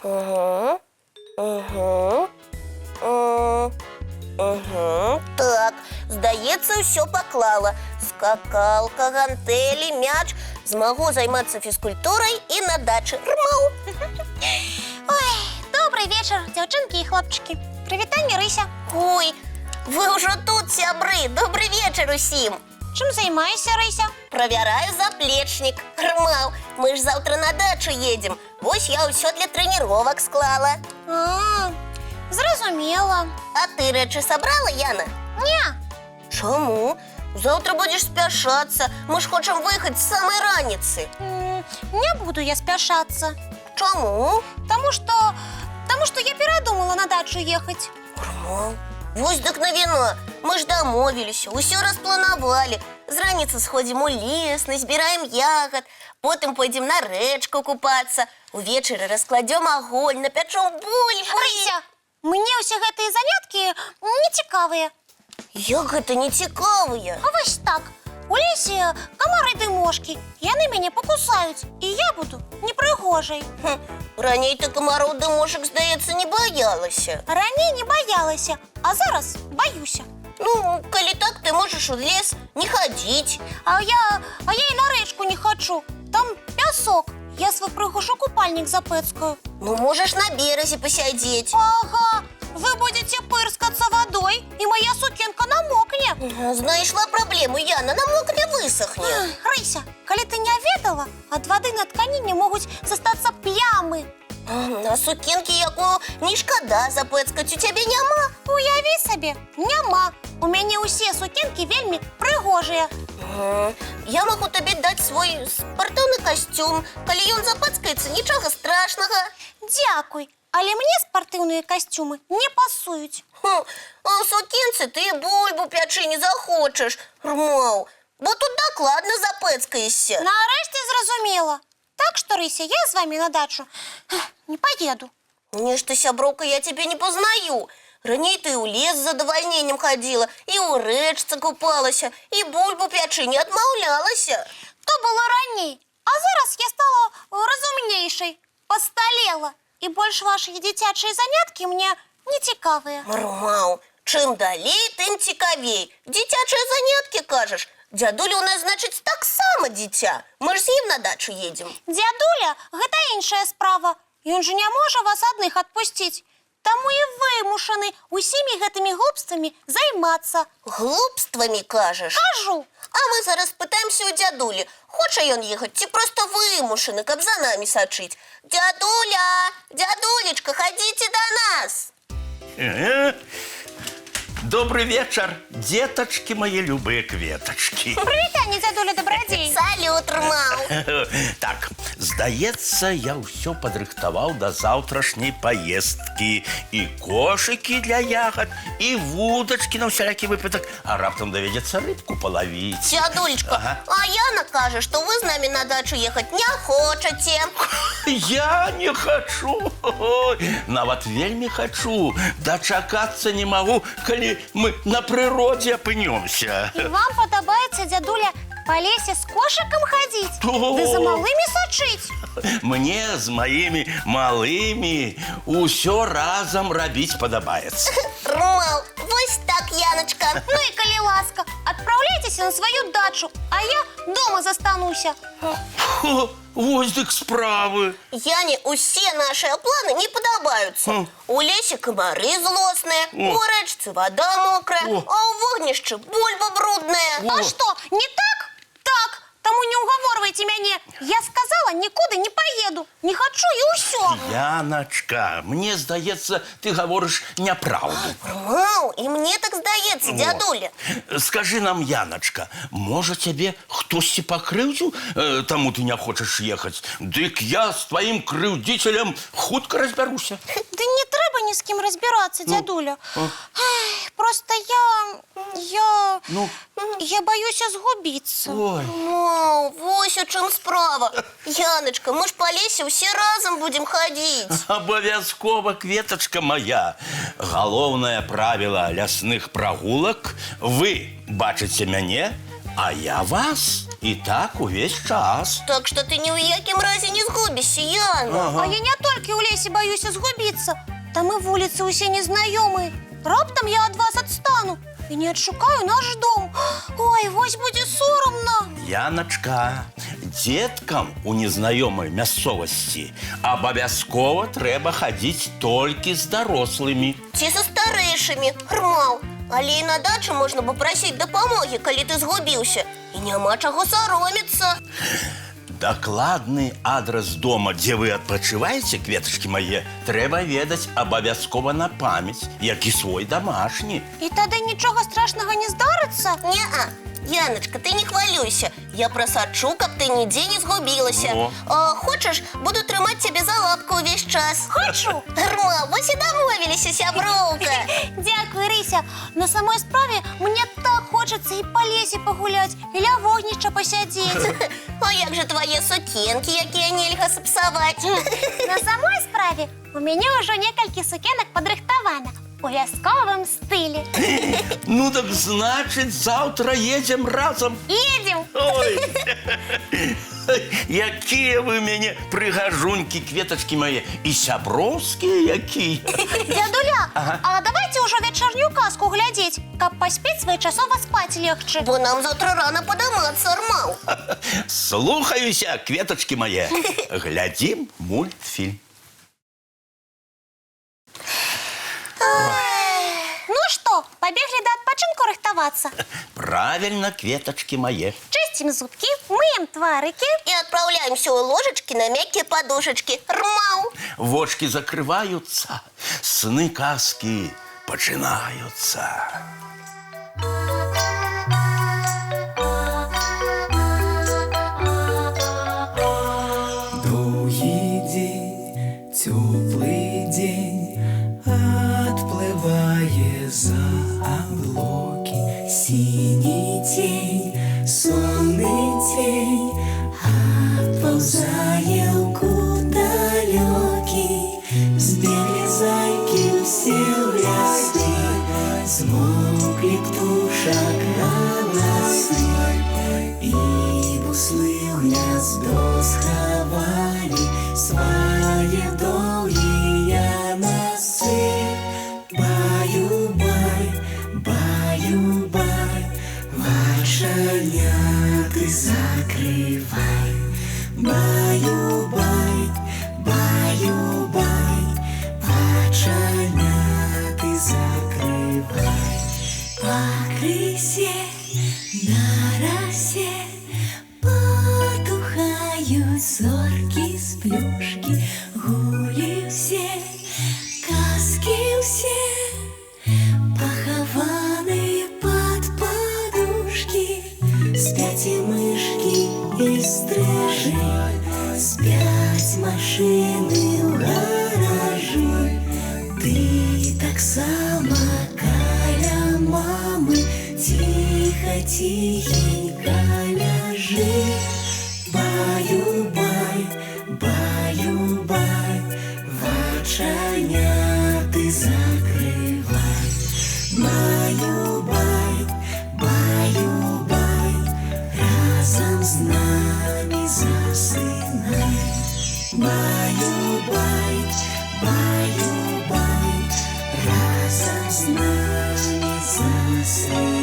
Угу. Угу. Угу. Так, здається, все поклала. Скакалка, гантелі, м'яч. Змогу займатися фізкультурою і на дачі. Рмау. Ой, добрий вечір, дівчинки і хлопчики. Привітання, Рися. Ой, ви вже тут, сябри. Добрий вечір усім. Чим займаєшся, Рися? Провіраю заплечник. Рмау, ми ж завтра на дачу їдемо. Ось я все для тренувок склала. Зрозуміла. А ти речі собрала, Яна? Ні. Чому? Завтра будеш спішатися. Ми ж хочемо виїхати з самої раниці. Не буду я спішатися. Чому? Тому що я передумала на дачу їхати. Рмау, ось так новина. Ми ж домовилися, усе розпланували. З раниці сходимо у ліс, назбираємо ягод, потім поїдемо на речку купатися. Увечері розкладемо огонь, напечемо бульбу. Рися, мені усі ці занятки не цікаві. Як це не цікаво? А ось так. У лісі комари-димошки, і вони мене покусають, і я буду непригожий. Раніше ти комарів димошок, здається, не боялася. Раніше не боялася, а зараз боюся. Ну, коли так, ти можеш у ліс не ходити. А я и на речку не хочу. Там песок. Я свой пригожу купальник запэцкаю. Ну, можеш на березі посидіти. Ага, вы будете пырскаться водой, и моя сукенка намокне. Знайшла проблему, Яна, намокне, висохне. Рыся, коли ты не ведала, от воды на тканине могут застаться плямы. На сукенки, яку не шкода запецкать, у тебе няма. Уяви себе, няма. У меня усе сукенки вельми пригожие. Я можу тобі дати свій спортивний костюм. Коли він запацкається, нічого страшного. Дякуй, але мне спортивные костюмы не пасують. А в сукенці ти бульбу п'ячи не захочеш. Рмау, бо тут докладно запецкаєшся. Нарешті зрозуміла. Так що, Рися, я з вами на дачу не поеду. Ні ж ти, сябровка, я тебе не познаю. Ранее ты у лес з задовольненням ходила, і у речці купалася, і бульбу п'ячи не відмовлялася. То було раніше, а зараз я стала розумнішою, постаріла. І більш ваші дитячі занятки мені не цікаві. Рмау, чим далі, тим цікавей. Дитячі занятки, кажеш? Дядуля у нас, значить, так само дитя. Ми ж з ним на дачу їдемо. Дядуля – гэта іншая справа. Ён же не може вас одних відпустити. Тому і вимушений усіми гэтими глупствами займатися. Глупствами, кажеш? Кажу. А ми зараз питаємося у дядулі, хоче він їхати, чи просто вимушений, каб за нами сочить. Дядуля, дядулечка, ходите до нас. Добрый вечер, деточки мои любые кветочки. Привітання, дядуля Добродій. Салют, Рмау. Так, здається, я все подрыхтовал до завтрашней поездки. И кошики для ягод, и вудочки на всякий выпадок. А раптом доведется рыбку половить. Дядулечка, Ага. а Яна каже, що ви з нами на дачу їхати не хочете. Я не хочу. Ой, нават вельми хочу. Дочекаться не могу, коли мы на природе опынемся. І вам подобається, дядуля, по лісі з кошиком ходити? Да за малими сочить? Мне с моими малыми усё разом робить подобается. Рмау, ось так, Яночка. Ну і коли ласка, отправляйтесь на свою дачу, а я дома застануся. Хо, ось так справи. Яне усі наші плани не подобаються. У лісі комари злосні, у речці вода мокра, а у вогнищі бульба брудна. А що, не так? Так, тому не уговорюйте мене. Я сказала, нікуди не поїду. Не хочу і усьо. Яночка, мне здається, ти говориш неправду. Рмау, і мені так здається, дядуля. Скажи нам, Яночка, може тебе хтось покривдив, тому ти не хочеш їхати? Дик я з твоїм кривдителем хутко розберуся. Да не треба ні з ким розбиратися, дядуля. Просто я боюся згубитися. Ой. О, Ось у чым справа. Яночка, мы ж по лесе все разом будем ходить. Абавязкова, кветочка моя. Галоўнае правіла лясных прагулак: вы бачыце мяне, а я вас. І так увесь час. Так что ты ни ў якім разе не згубишься, Яна. А я не толькі ў лесе баюся згубіцца. Там і вуліцы усе незнаёмыя. Раптам я ад вас адстану і не адшукаю наш дом. Ой, вось будзе сорамна. Яначка, дзеткам у незнаёмай мясцовасці абавязкова трэба хадзіць толькі з дарослымі. Ці са старэйшымі, Рмаў. Але і на дачу можна папрасіць дапамогі, калі ты згубіўся. І няма чаго саромецца. Дакладны адрас дома, дзе вы адпачываеце, кветачкі мае, трэба ведаць абавязкова на памяць, як і свой дамашні. І тады нічога страшнага не здарыцца? Не-а. Яночка, ты не хвалюйся. Я прасачу, каб ты нідзе не згубілася. О. Хочаш, буду трымаць цябе за лапку ўвесь час. Хачу. Рма, вось і дамовіліся, сяброўка. Дзякуй, Рыся. На самой справе мне так хочацца і па лесе пагуляць, і ля вогнішча пасядзець. А як жа твае сукенкі, якія нельга сапсаваць? На самой справе у мяне ўжо некалькі сукенак падрыхтавана у вясковым стылі. Ну так значыць, заўтра едзем разам. Едзем! Ой, якія вы мяне прыгажунькі, кветачкі мае, і сяброўскія якія. Дядуля, а давайте ўжо вячэрнюю казку глядзець, каб паспець своечасова спаць легчы. Бо нам заўтра рана падымацца, Рмаў. Слухаюся, кветачкі мае. Глядзім мультфільм. Ну што, пабеглі да адпачынку рыхтавацца? Правильно, кветачкі мае. Чысцім зубкі, мыем тварыкі. І адпраўляемся ў ложачкі на мяккія падушачкі. Рмаў. Вочки закрываюцца, сны казкі пачынаюцца. Доўгі дзень, цёплы дзень, адплывае за аблокі. Сіні цень, сонны цень, адпаўзае ў кут далёкі. Збеглі зайкі ўсе ў лясы, змоўклі птушак галасы, і буслы ў гняздо схавалі свае доўгія носы. Баю-бай, баю-бай, вачаняты закрывай. Баю-бай, баю-бай, вачаняты закрывай. Пакрысе, на расе потухаюць зоркі з плюшкі. Гулі ўсе, казкі ўсе, пахаваныя пад падушкі. Спяць і мышкі, і стрыжы, спяць машыны ў гаражы. Ты таксама каля мамы ціха-ціхенька ляжы. Баю-бай, баю-бай, вачаняты закрывай. Баю-бай, баю-бай, разам з намі засынай. Баю-бай, баю-бай, разам з намі засынай.